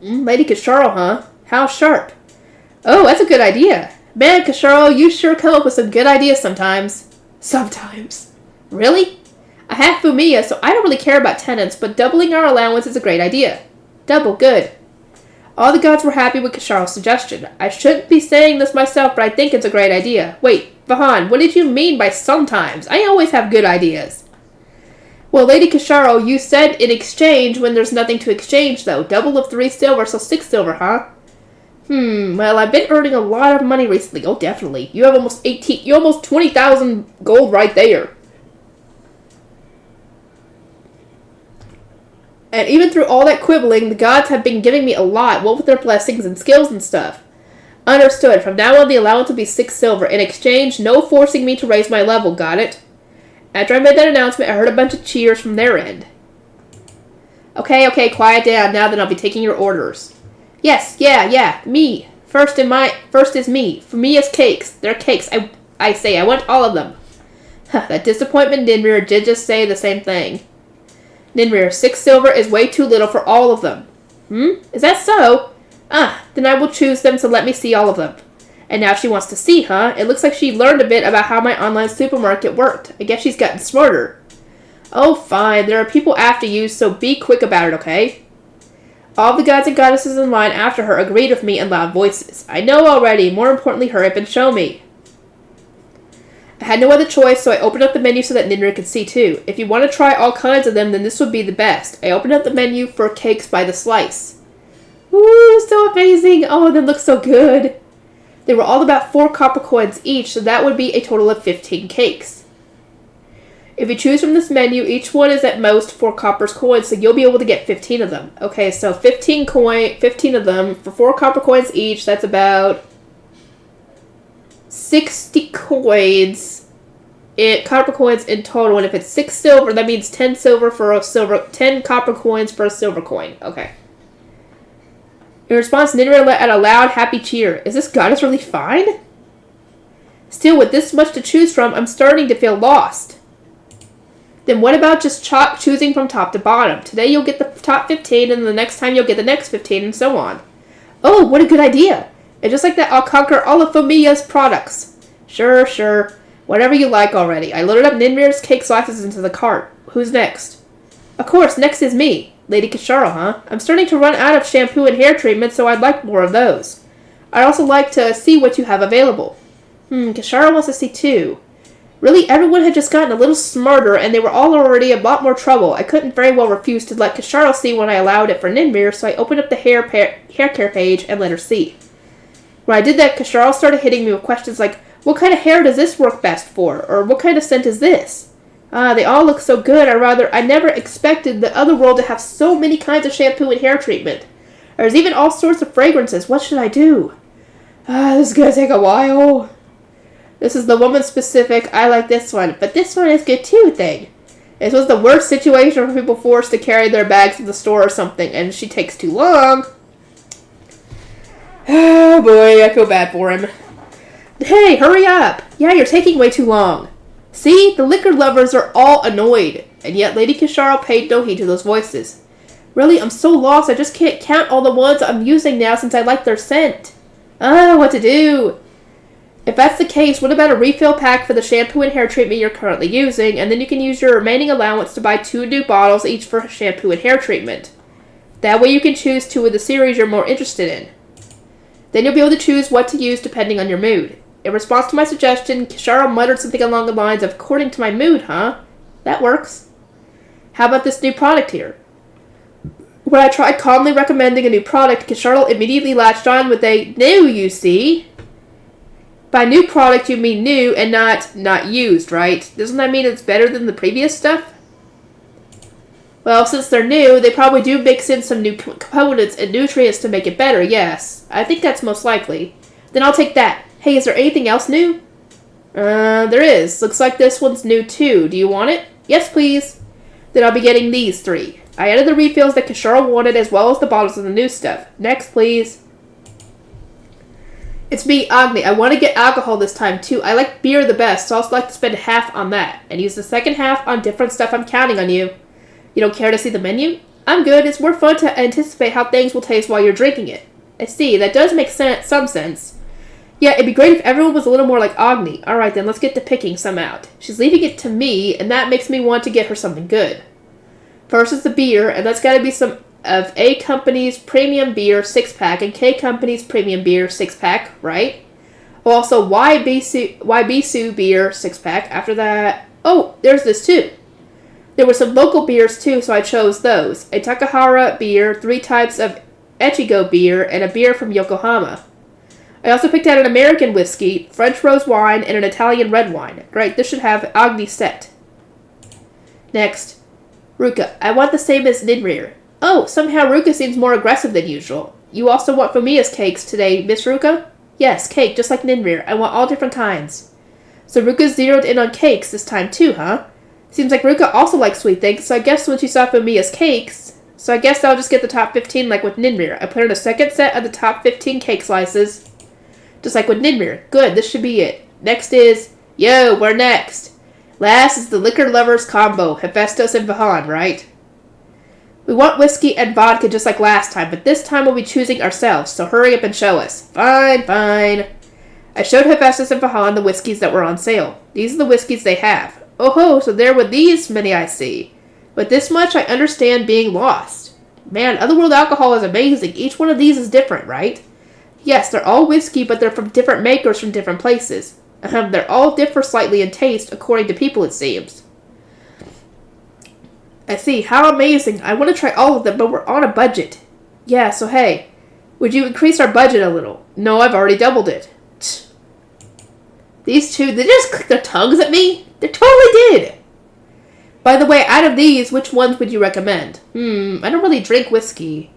Lady Kisharo, huh? How sharp. Oh, that's a good idea. Man, Kisharo, you sure come up with some good ideas sometimes. Sometimes. Really? I have Fumiya, so I don't really care about tenants, but doubling our allowance is a great idea. Double, good. All the gods were happy with Kisharo's suggestion. I shouldn't be saying this myself, but I think it's a great idea. Wait, Vahan, what did you mean by sometimes? I always have good ideas. Well, Lady Kisharo, you said in exchange when there's nothing to exchange, though. Double of 3 silver, so 6 silver, huh? Well, I've been earning a lot of money recently. Oh, definitely. You have almost 20,000 gold right there. And even through all that quibbling, the gods have been giving me a lot, what with their blessings and skills and stuff. Understood. From now on, the allowance will be 6 silver. In exchange, no forcing me to raise my level. Got it? After I made that announcement, I heard a bunch of cheers from their end. Okay, quiet down. Now then, I'll be taking your orders. Yes, yeah, me. First is me. For me is cakes. They're cakes. I say, I want all of them. That disappointment Ninrir did just say the same thing. Ninrir, 6 silver is way too little for all of them. Is that so? Then I will choose them, so let me see all of them. And now she wants to see, huh? It looks like she learned a bit about how my online supermarket worked. I guess she's gotten smarter. Oh, fine. There are people after you, so be quick about it, okay? All the gods and goddesses in line after her agreed with me in loud voices. I know already. More importantly, hurry up and show me. I had no other choice, so I opened up the menu so that Ninrir could see too. If you want to try all kinds of them, then this would be the best. I opened up the menu for cakes by the slice. Ooh, so amazing. Oh, they look so good. They were all about 4 copper coins each, so that would be a total of 15 cakes. If you choose from this menu, each one is at most 4 copper coins, so you'll be able to get 15 of them. Okay, so 15 of them for 4 copper coins each. That's about 60 coins. Copper coins in total, and if it's 6 silver, that means 10 silver for a silver, 10 copper coins for a silver coin. Okay. In response, Ninrir let out a loud, happy cheer. Is this goddess really fine? Still, with this much to choose from, I'm starting to feel lost. Then what about just choosing from top to bottom? Today you'll get the top 15, and the next time you'll get the next 15, and so on. Oh, what a good idea! And just like that, I'll conquer all of Fumia's products. Sure. Whatever you like already. I loaded up Ninrir's cake slices into the cart. Who's next? Of course, next is me. Lady Kishara, huh? I'm starting to run out of shampoo and hair treatment, so I'd like more of those. I'd also like to see what you have available. Kishara wants to see too. Really, everyone had just gotten a little smarter, and they were all already a lot more trouble. I couldn't very well refuse to let Kishara see when I allowed it for Ninrir, so I opened up the hair care page and let her see. When I did that, Kishara started hitting me with questions like, what kind of hair does this work best for? Or what kind of scent is this? They all look so good. I never expected the other world to have so many kinds of shampoo and hair treatment. There's even all sorts of fragrances. What should I do? This is going to take a while. This is the woman-specific, I like this one, but this one is good too thing. This was the worst situation for people forced to carry their bags to the store or something, and she takes too long. Oh boy, I feel bad for him. Hey, hurry up! Yeah, you're taking way too long. See, the liquor lovers are all annoyed, and yet Lady Kishara paid no heed to those voices. Really, I'm so lost, I just can't count all the ones I'm using now since I like their scent. What to do? If that's the case, what about a refill pack for the shampoo and hair treatment you're currently using, and then you can use your remaining allowance to buy 2 new bottles each for shampoo and hair treatment. That way you can choose 2 of the series you're more interested in. Then you'll be able to choose what to use depending on your mood. In response to my suggestion, Kishara muttered something along the lines of, according to my mood, huh? That works. How about this new product here? When I tried calmly recommending a new product, Kishara immediately latched on with a, new, you see. By new product, you mean new and not used, right? Doesn't that mean it's better than the previous stuff? Well, since they're new, they probably do mix in some new components and nutrients to make it better, yes. I think that's most likely. Then I'll take that. Hey, is there anything else new? There is. Looks like this one's new too. Do you want it? Yes, please. Then I'll be getting these 3. I added the refills that Kishara wanted as well as the bottles of the new stuff. Next, please. It's me, Agni. I want to get alcohol this time too. I like beer the best, so I'd also like to spend half on that. And use the second half on different stuff. I'm counting on you. You don't care to see the menu? I'm good. It's more fun to anticipate how things will taste while you're drinking it. I see. That does make some sense. Yeah, it'd be great if everyone was a little more like Agni. Alright then, let's get to picking some out. She's leaving it to me, and that makes me want to get her something good. First is the beer, and that's gotta be some of A Company's Premium Beer 6-pack and K Company's Premium Beer 6-pack, right? Also, YBSU Beer 6-pack. After that... Oh, there's this too. There were some local beers too, so I chose those. A Takahara beer, 3 types of Echigo beer, and a beer from Yokohama. I also picked out an American whiskey, French rose wine, and an Italian red wine. Great, this should have Agni set. Next, Ruka. I want the same as Ninrir. Oh, somehow Ruka seems more aggressive than usual. You also want Fumiya's cakes today, Miss Ruka? Yes, cake, just like Ninrir. I want all different kinds. So Ruka zeroed in on cakes this time too, huh? Seems like Ruka also likes sweet things, so I guess when she saw Fumiya's cakes... So I guess I'll just get the top 15 like with Ninrir. I put in a second set of the top 15 cake slices. Just like with Ninrir. Good, this should be it. Next is... Yo, we're next. Last is the Liquor Lovers combo, Hephaestus and Vahan, right? We want whiskey and vodka just like last time, but this time we'll be choosing ourselves, so hurry up and show us. Fine, fine. I showed Hephaestus and Vahan the whiskeys that were on sale. These are the whiskeys they have. Oh ho, so there were these many I see. With this much, I understand being lost. Man, Otherworld alcohol is amazing. Each one of these is different, right? Yes, they're all whiskey, but they're from different makers from different places. They're all differ slightly in taste, according to people, it seems. I see. How amazing. I want to try all of them, but we're on a budget. Yeah, so hey, would you increase our budget a little? No, I've already doubled it. These two, they just click their tongues at me? They totally did. By the way, out of these, which ones would you recommend? I don't really drink whiskey.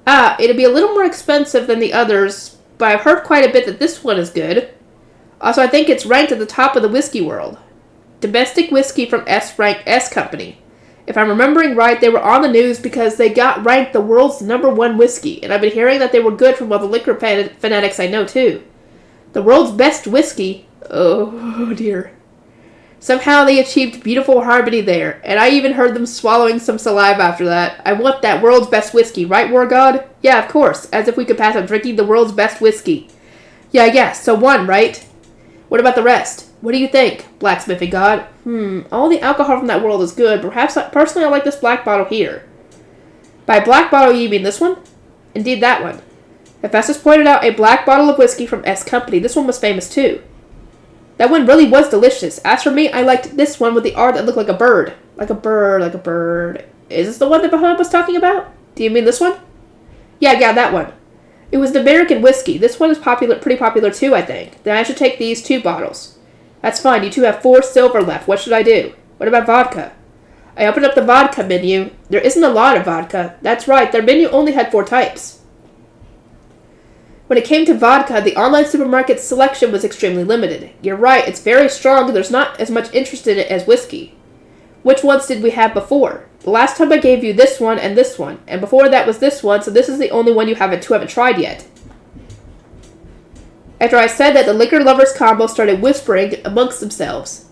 It'd be a little more expensive than the others, but I've heard quite a bit that this one is good. Also, I think it's ranked at the top of the whiskey world. Domestic whiskey from S-Rank S Company. If I'm remembering right, they were on the news because they got ranked the world's #1 whiskey, and I've been hearing that they were good from all the liquor fanatics I know, too. The world's best whiskey? Oh, dear. Somehow they achieved beautiful harmony there, and I even heard them swallowing some saliva after that. I want that world's best whiskey, right, War God? Yeah, of course, as if we could pass on drinking the world's best whiskey. Yeah, so 1, right? What about the rest? What do you think, Blacksmithing God? All the alcohol from that world is good, but perhaps personally I like this black bottle here. By black bottle you mean this one? Indeed, that one. Hephaestus pointed out a black bottle of whiskey from S Company. This one was famous too. That one really was delicious. As for me, I liked this one with the art that looked like a bird. Like a bird. Is this the one that Bahan was talking about? Do you mean this one? Yeah, that one. It was an American whiskey. This one is pretty popular too, I think. Then I should take these 2 bottles. That's fine. You 2 have 4 silver left. What should I do? What about vodka? I opened up the vodka menu. There isn't a lot of vodka. That's right. Their menu only had 4 types. When it came to vodka, the online supermarket's selection was extremely limited. You're right, it's very strong and there's not as much interest in it as whiskey. Which ones did we have before? The last time I gave you this one, and before that was this one, so this is the only one you haven't tried yet. After I said that, the Liquor Lovers combo started whispering amongst themselves.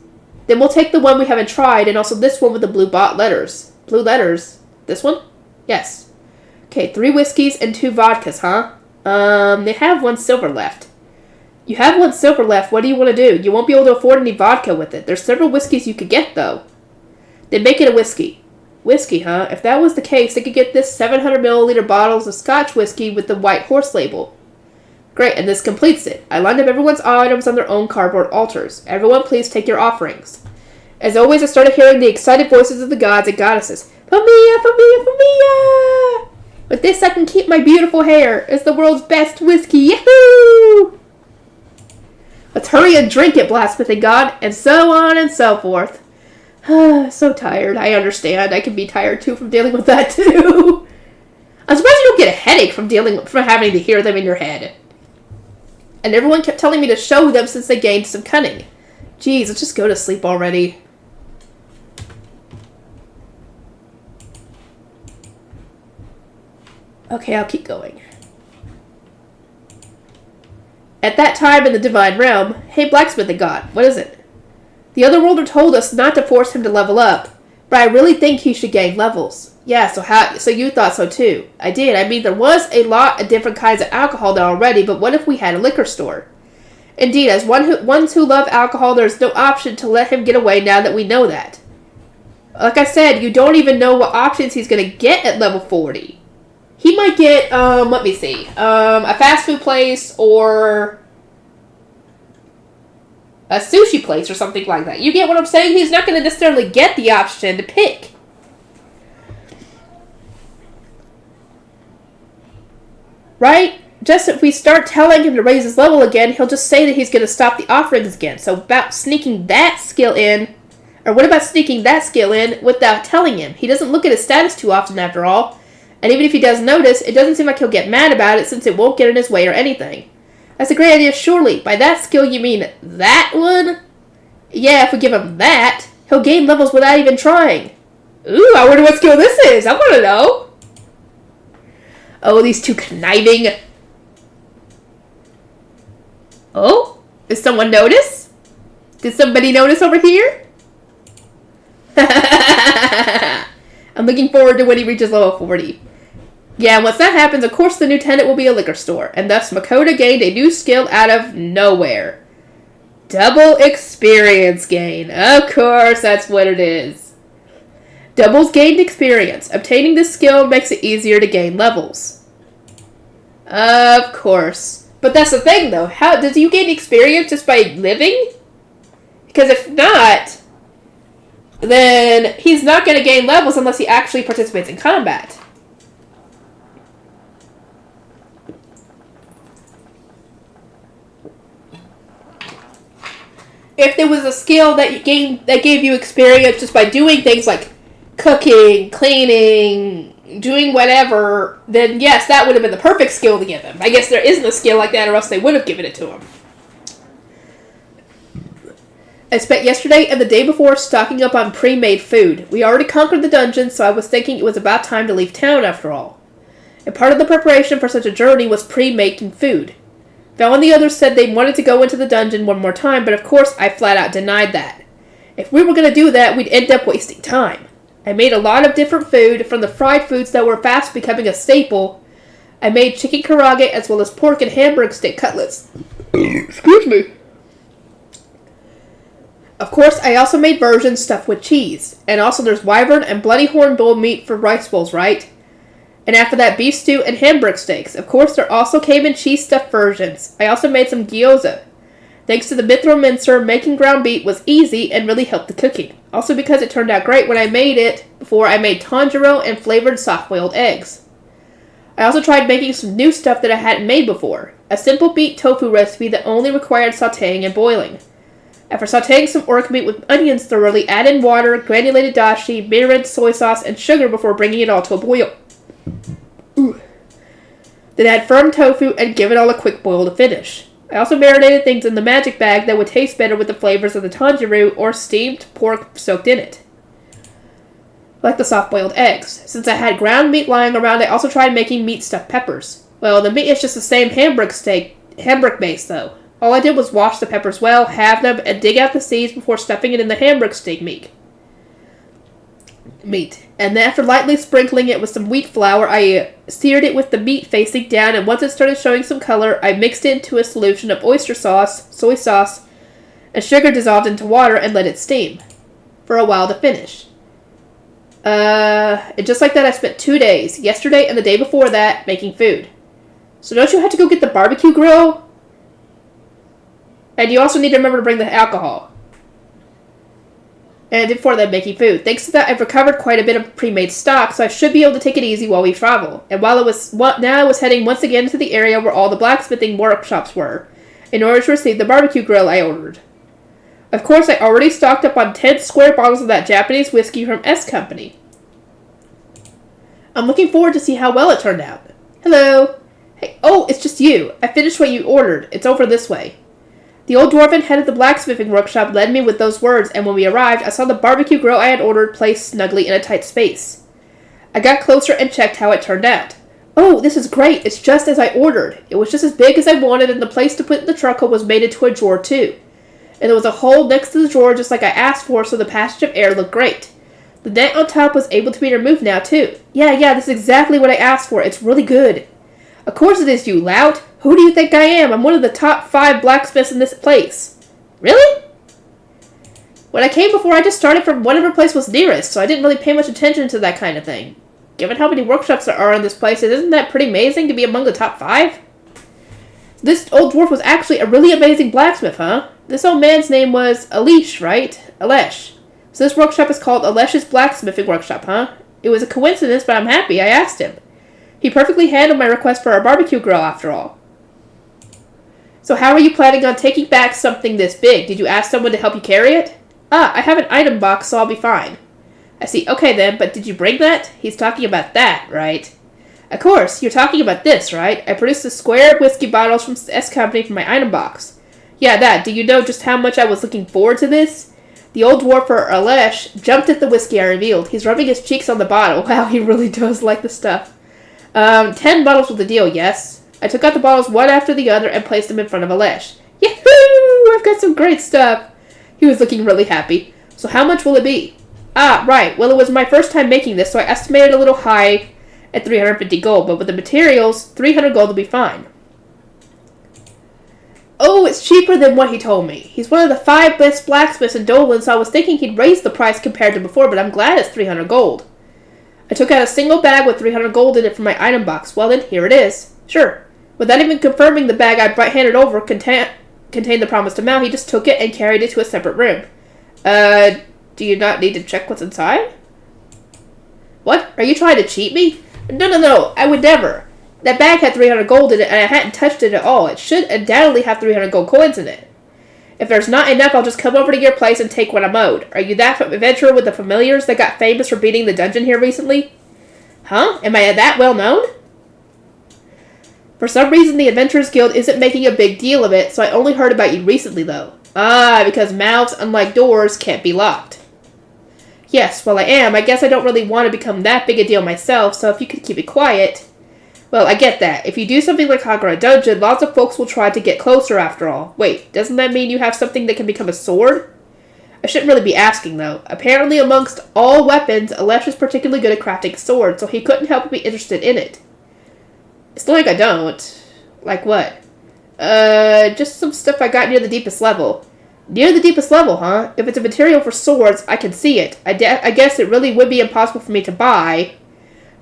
Then we'll take the one we haven't tried, and also this one with the blue letters. Blue letters? This one? Yes. Okay, 3 whiskeys and 2 vodkas, huh? They have 1 silver left. You have 1 silver left, what do you want to do? You won't be able to afford any vodka with it. There's several whiskeys you could get, though. Then make it a whiskey. Whiskey, huh? If that was the case, they could get this 700ml bottles of Scotch whiskey with the white horse label. Great, and this completes it. I lined up everyone's items on their own cardboard altars. Everyone, please take your offerings. As always, I started hearing the excited voices of the gods and goddesses. Fumiya, Fumiya, Fumiya! With this, I can keep my beautiful hair. It's the world's best whiskey. Yahoo! Let's hurry and drink it, Blacksmithing God, and so on and so forth. So tired. I understand. I can be tired, too, from dealing with that, too. I'm surprised you don't get a headache from having to hear them in your head. And everyone kept telling me to show them since they gained some cunning. Geez, let's just go to sleep already. Okay, I'll keep going. At that time in the Divine Realm, hey Blacksmithing God, what is it? The Otherworlder told us not to force him to level up, but I really think he should gain levels. Yeah, so you thought so too. I did. I mean, there was a lot of different kinds of alcohol there already, but what if we had a liquor store? Indeed, as ones who love alcohol, there's no option to let him get away now that we know that. Like I said, you don't even know what options he's going to get at level 40. He might get, let me see, a fast food place or a sushi place or something like that. You get what I'm saying? He's not going to necessarily get the option to pick. Right? Just if we start telling him to raise his level again, he'll just say that he's going to stop the offerings again. So about sneaking that skill in, or what about sneaking that skill in without telling him? He doesn't look at his status too often after all. And even if he does notice, it doesn't seem like he'll get mad about it since it won't get in his way or anything. That's a great idea, surely. By that skill, you mean that one? Yeah, if we give him that, he'll gain levels without even trying. Ooh, I wonder what skill this is. I want to know. Oh, these two conniving. Oh, did someone notice? Did somebody notice over here? I'm looking forward to when he reaches level 40. Yeah, once that happens, of course the new tenant will be a liquor store, and thus Makoto gained a new skill out of nowhere. Double experience gain. Of course, that's what it is. Doubles gained experience. Obtaining this skill makes it easier to gain levels. Of course. But that's the thing, though. How does you gain experience just by living? Because if not, then he's not going to gain levels unless he actually participates in combat. If there was a skill that gave you experience just by doing things like cooking, cleaning, doing whatever, then yes, that would have been the perfect skill to give him. I guess there isn't a skill like that, or else they would have given it to him. I spent yesterday and the day before stocking up on pre-made food. We already conquered the dungeon, so I was thinking it was about time to leave town after all. And part of the preparation for such a journey was pre-making food. Val and the others said they wanted to go into the dungeon one more time, but of course I flat out denied that. If we were going to do that, we'd end up wasting time. I made a lot of different food, from the fried foods that were fast becoming a staple. I made chicken karage as well as pork and hamburg steak cutlets. Excuse me. Of course, I also made versions stuffed with cheese. And also there's wyvern and bloody horn bull meat for rice bowls, right? And after that, beef stew and hamburg steaks. Of course, there also came in cheese-stuffed versions. I also made some gyoza. Thanks to the Mithro mincer, making ground beef was easy and really helped the cooking. Also because it turned out great when I made it before, I made tanjiro and flavored soft-boiled eggs. I also tried making some new stuff that I hadn't made before. A simple beet tofu recipe that only required sautéing and boiling. After sautéing some orc meat with onions thoroughly, add in water, granulated dashi, mirin, soy sauce, and sugar before bringing it all to a boil. Ooh. Then add firm tofu and give it all a quick boil to finish. I also marinated things in the magic bag that would taste better with the flavors of the tanjiro or steamed pork soaked in it. Like the soft-boiled eggs. Since I had ground meat lying around, I also tried making meat stuffed peppers. Well, the meat is just the same hamburg base though. All I did was wash the peppers well, halve them, and dig out the seeds before stuffing it in the hamburg steak meat. And then after lightly sprinkling it with some wheat flour, I seared it with the meat facing down, and once it started showing some color, I mixed it into a solution of oyster sauce, soy sauce, and sugar dissolved into water and let it steam for a while to finish. And just like that, I spent 2 days, yesterday and the day before that, making food. So don't you have to go get the barbecue grill? And you also need to remember to bring the alcohol. And before that, making food. Thanks to that, I've recovered quite a bit of pre-made stock, so I should be able to take it easy while we travel. And now I was heading once again to the area where all the blacksmithing workshops were, in order to receive the barbecue grill I ordered. Of course, I already stocked up on 10 square bottles of that Japanese whiskey from S Company. I'm looking forward to see how well it turned out. Hello. Hey, oh, it's just you. I finished what you ordered. It's over this way. The old dwarven head of the blacksmithing workshop led me with those words, and when we arrived, I saw the barbecue grill I had ordered placed snugly in a tight space. I got closer and checked how it turned out. Oh, this is great. It's just as I ordered. It was just as big as I wanted, and the place to put the charcoal was made into a drawer, too. And there was a hole next to the drawer just like I asked for, so the passage of air looked great. The net on top was able to be removed now, too. Yeah, this is exactly what I asked for. It's really good. Of course it is, you lout. Who do you think I am? I'm one of the top 5 blacksmiths in this place. Really? When I came before, I just started from whatever place was nearest, so I didn't really pay much attention to that kind of thing. Given how many workshops there are in this place, isn't that pretty amazing to be among the top 5? This old dwarf was actually a really amazing blacksmith, huh? This old man's name was Alesh, right? Alesh. So this workshop is called Alesh's Blacksmithing Workshop, huh? It was a coincidence, but I'm happy I asked him. He perfectly handled my request for our barbecue grill, after all. So how are you planning on taking back something this big? Did you ask someone to help you carry it? Ah, I have an item box, so I'll be fine. I see. Okay then, but did you bring that? He's talking about that, right? Of course, you're talking about this, right? I produced a square of whiskey bottles from S Company for my item box. Yeah, that. Do you know just how much I was looking forward to this? The old dwarfer, Alesh, jumped at the whiskey I revealed. He's rubbing his cheeks on the bottle. Wow, he really does like the stuff. 10 bottles was the deal, yes? I took out the bottles one after the other and placed them in front of Alesh. Yahoo! I've got some great stuff. He was looking really happy. So how much will it be? Ah, right. Well, it was my first time making this, so I estimated a little high at 350 gold, but with the materials, 300 gold will be fine. Oh, it's cheaper than what he told me. He's one of the 5 best blacksmiths in Dolan, so I was thinking he'd raise the price compared to before, but I'm glad it's 300 gold. I took out a single bag with 300 gold in it from my item box. Well then, here it is. Sure. Without even confirming the bag I handed over contained the promised amount, he just took it and carried it to a separate room. Do you not need to check what's inside? What? Are you trying to cheat me? No, I would never. That bag had 300 gold in it, and I hadn't touched it at all. It should undoubtedly have 300 gold coins in it. If there's not enough, I'll just come over to your place and take what I'm owed. Are you that adventurer with the familiars that got famous for beating the dungeon here recently? Huh? Am I that well known? For some reason, the Adventurers Guild isn't making a big deal of it, so I only heard about you recently, though. Ah, because mouths, unlike doors, can't be locked. Yes, well I am. I guess I don't really want to become that big a deal myself, so if you could keep it quiet. Well, I get that. If you do something like conquer a dungeon, lots of folks will try to get closer after all. Wait, doesn't that mean you have something that can become a sword? I shouldn't really be asking, though. Apparently, amongst all weapons, Alesh is particularly good at crafting swords, so he couldn't help but be interested in it. It's not like I don't. Like what? Just some stuff I got near the deepest level. Near the deepest level, huh? If it's a material for swords, I can see it. I guess it really would be impossible for me to buy,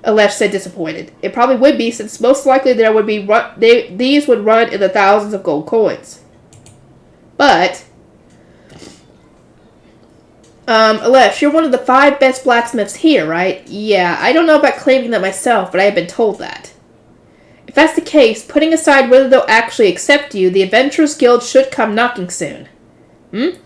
Alesh said, disappointed. It probably would be, since most likely there would be these would run in the thousands of gold coins. But, Alesh, you're one of the 5 best blacksmiths here, right? Yeah, I don't know about claiming that myself, but I have been told that. If that's the case, putting aside whether they'll actually accept you, the Adventurers Guild should come knocking soon. Did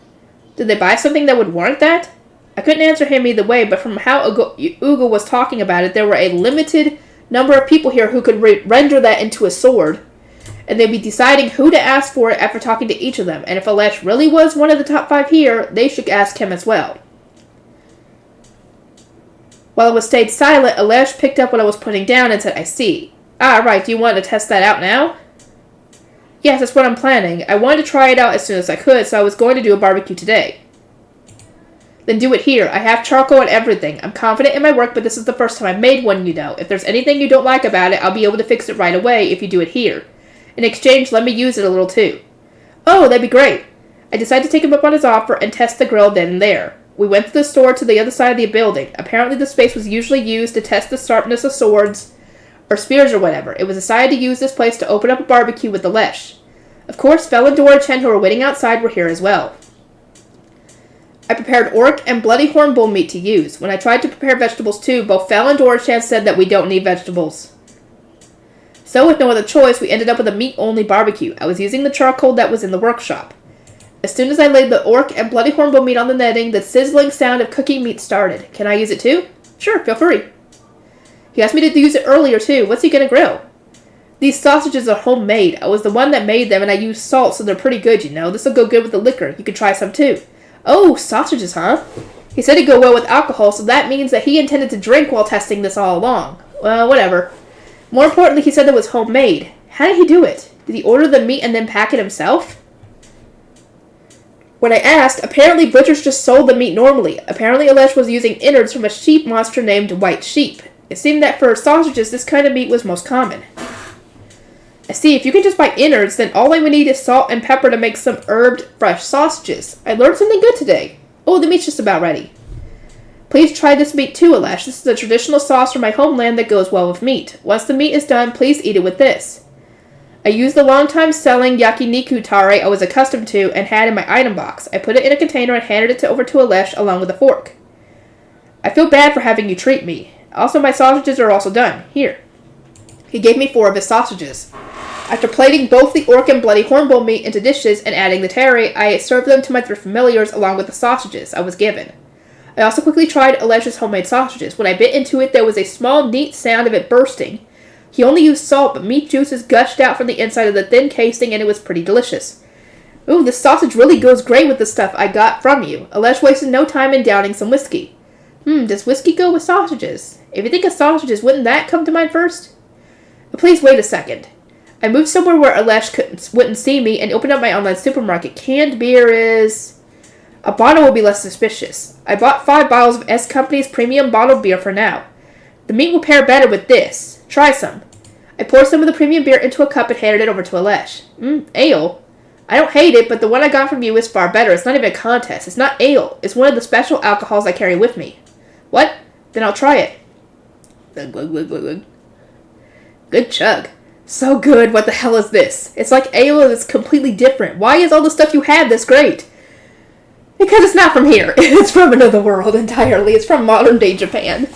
they buy something that would warrant that? I couldn't answer him either way, but from how Ugo was talking about it, there were a limited number of people here who could render that into a sword, and they'd be deciding who to ask for it after talking to each of them, and if Alesh really was one of the top 5 here, they should ask him as well. While I was stayed silent, Alesh picked up what I was putting down and said, I see. Ah, right, do you want to test that out now? Yes, that's what I'm planning. I wanted to try it out as soon as I could, so I was going to do a barbecue today. Then do it here. I have charcoal and everything. I'm confident in my work, but this is the first time I've made one, you know. If there's anything you don't like about it, I'll be able to fix it right away if you do it here. In exchange, let me use it a little too. Oh, that'd be great. I decided to take him up on his offer and test the grill then and there. We went to the store to the other side of the building. Apparently the space was usually used to test the sharpness of swords or spears or whatever. It was decided to use this place to open up a barbecue with the Lesh. Of course, Fel and Dora-chan, who were waiting outside, were here as well. I prepared orc and bloody horn bull meat to use. When I tried to prepare vegetables too, both Fel and Dora-chan said that we don't need vegetables. So with no other choice, we ended up with a meat-only barbecue. I was using the charcoal that was in the workshop. As soon as I laid the orc and bloody horn bull meat on the netting, the sizzling sound of cooking meat started. Can I use it too? Sure, feel free. He asked me to use it earlier too. What's he gonna grill? These sausages are homemade. I was the one that made them, and I used salt, so they're pretty good, you know. This'll go good with the liquor. You could try some too. Oh, sausages, huh? He said it'd go well with alcohol, so that means that he intended to drink while testing this all along. Well, whatever. More importantly, he said it was homemade. How did he do it? Did he order the meat and then pack it himself? When I asked, apparently butchers just sold the meat normally. Apparently Alesh was using innards from a sheep monster named White Sheep. It seemed that for sausages, this kind of meat was most common. I see, if you can just buy innards, then all I would need is salt and pepper to make some herbed, fresh sausages. I learned something good today. Oh, the meat's just about ready. Please try this meat too, Alesh. This is a traditional sauce from my homeland that goes well with meat. Once the meat is done, please eat it with this. I used the long-time selling yakiniku tare I was accustomed to and had in my item box. I put it in a container and handed it over to Alesh along with a fork. I feel bad for having you treat me. Also, my sausages are also done. Here. He gave me 4 of his sausages. After plating both the orc and bloody hornbill meat into dishes and adding the terry, I served them to my 3 familiars along with the sausages I was given. I also quickly tried Alesh's homemade sausages. When I bit into it, there was a small, neat sound of it bursting. He only used salt, but meat juices gushed out from the inside of the thin casing, and it was pretty delicious. Ooh, this sausage really goes great with the stuff I got from you. Alesh wasted no time in downing some whiskey. Does whiskey go with sausages? If you think of sausages, wouldn't that come to mind first? Please wait a second. I moved somewhere where Alesh wouldn't see me and opened up my online supermarket. Canned beer is... A bottle will be less suspicious. I bought 5 bottles of S Company's premium bottled beer for now. The meat will pair better with this. Try some. I poured some of the premium beer into a cup and handed it over to Alesh. Ale? I don't hate it, but the one I got from you is far better. It's not even a contest. It's not ale. It's one of the special alcohols I carry with me. What? Then I'll try it. Good chug. So good. What the hell is this? It's like ale that's completely different. Why is all the stuff you have this great? Because it's not from here. It's from another world entirely. It's from modern-day Japan.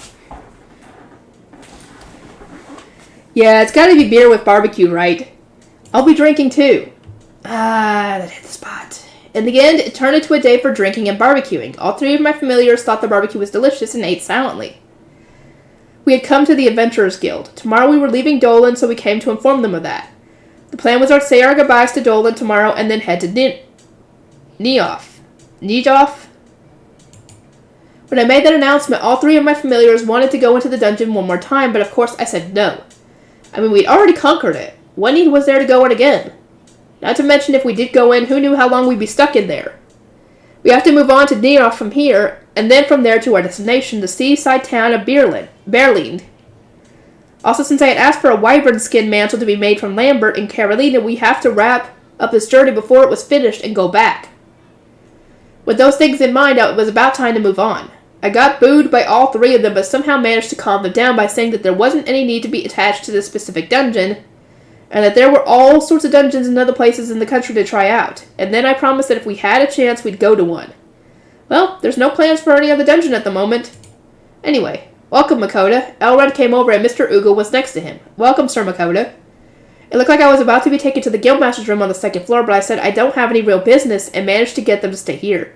Yeah, it's gotta be beer with barbecue, right? I'll be drinking too. That hit the spot. In the end, it turned into a day for drinking and barbecuing. All 3 of my familiars thought the barbecue was delicious and ate silently. We had come to the Adventurers Guild. Tomorrow we were leaving Dolan, so we came to inform them of that. The plan was to say our goodbyes to Dolan tomorrow and then head to Neof. When I made that announcement, all 3 of my familiars wanted to go into the dungeon one more time, but of course I said no. I mean, we'd already conquered it. What need was there to go in again? Not to mention, if we did go in, who knew how long we'd be stuck in there? We have to move on to Neof from here, and then from there to our destination, the seaside town of Berlin. Also, since I had asked for a wyvern skin mantle to be made from Lambert and Carolina, we have to wrap up this journey before it was finished and go back. With those things in mind, it was about time to move on. I got booed by all 3 of them, but somehow managed to calm them down by saying that there wasn't any need to be attached to this specific dungeon, and that there were all sorts of dungeons in other places in the country to try out. And then I promised that if we had a chance, we'd go to one. Well, there's no plans for any other dungeon at the moment. Anyway, welcome, Makoto. Elrond came over and Mr. Ugo was next to him. Welcome, Sir Makoto. It looked like I was about to be taken to the Guildmaster's room on the 2nd floor, but I said I don't have any real business and managed to get them to stay here.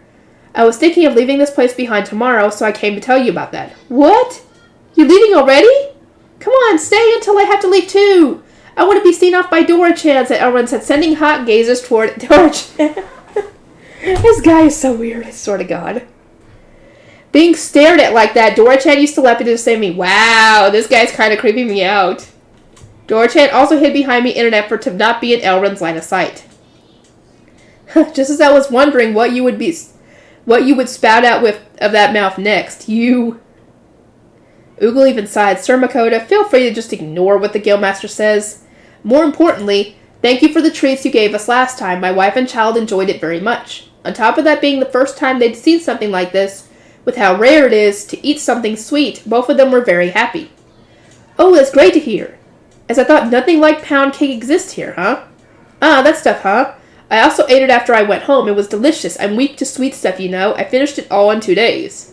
I was thinking of leaving this place behind tomorrow, so I came to tell you about that. What? You leaving already? Come on, stay until I have to leave too. I want to be seen off by Dora-chan, said Elrond said, sending hot gazes toward Dora-chan. This guy is so weird, I swear to God. Being stared at like that, Dora-chan used to let me just say to me, wow, this guy's kind of creeping me out. Dora-chan also hid behind me in an effort to not be in Elrond's line of sight. Just as I was wondering what you would spout out of that mouth next, you... Ugo even sighed. Sir Makoto, feel free to just ignore what the Guildmaster says. More importantly, thank you for the treats you gave us last time. My wife and child enjoyed it very much. On top of that being the first time they'd seen something like this, with how rare it is to eat something sweet, both of them were very happy. Oh, that's great to hear. As I thought nothing like pound cake exists here, huh? Ah, that stuff, huh? I also ate it after I went home. It was delicious. I'm weak to sweet stuff, you know. I finished it all in 2 days.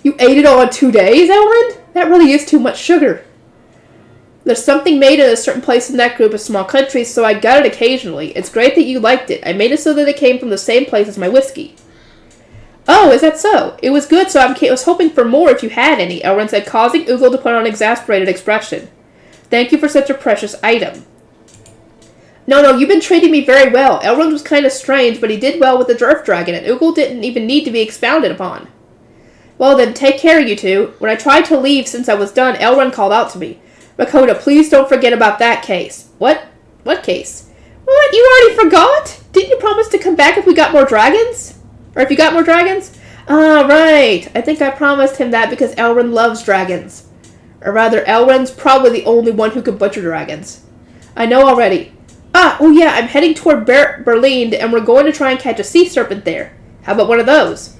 You ate it all in 2 days, Elrond? That really is too much sugar. There's something made in a certain place in that group of small countries, so I got it occasionally. It's great that you liked it. I made it so that it came from the same place as my whiskey. Oh, is that so? It was good, so I was hoping for more if you had any, Elrond said, causing Ugo to put on an exasperated expression. Thank you for such a precious item. No, you've been treating me very well. Elrond was kind of strange, but he did well with the Dwarf Dragon, and Ugo didn't even need to be expounded upon. Well then, take care, you two. When I tried to leave since I was done, Elrond called out to me. Makoto, please don't forget about that case. What? What case? What? You already forgot? Didn't you promise to come back if we got more dragons? Or if you got more dragons? Ah, right. I think I promised him that because Elrond loves dragons. Or rather, Elrond's probably the only one who can butcher dragons. I know already. Oh yeah, I'm heading toward Berlin, and we're going to try and catch a sea serpent there. How about one of those?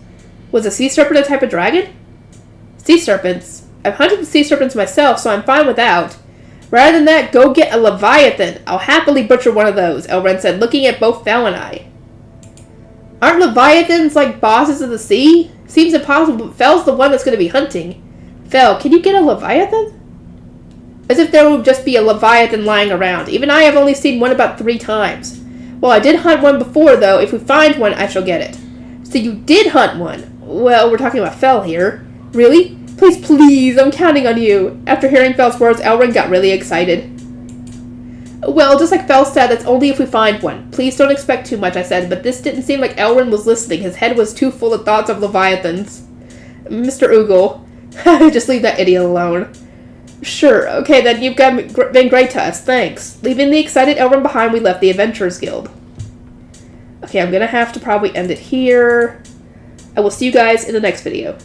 Was a sea serpent a type of dragon? Sea serpents? I've hunted sea serpents myself, so I'm fine without. Rather than that, go get a leviathan. I'll happily butcher one of those, Elrond said, looking at both Fel and I. Aren't leviathans like bosses of the sea? Seems impossible, but Fel's the one that's going to be hunting. Fel, can you get a leviathan? As if there would just be a Leviathan lying around. Even I have only seen one about 3 times. Well, I did hunt one before, though. If we find one, I shall get it. So you did hunt one? Well, we're talking about Fel here. Really? Please, please, I'm counting on you. After hearing Fel's words, Elrin got really excited. Well, just like Fel said, that's only if we find one. Please don't expect too much, I said, but this didn't seem like Elrin was listening. His head was too full of thoughts of Leviathans. Mr. Oogle, just leave that idiot alone. Sure, okay then, you've been great to us, thanks. Leaving the excited Elrin behind, we left the Adventurers Guild. Okay, I'm gonna have to probably end it here. I will see you guys in the next video.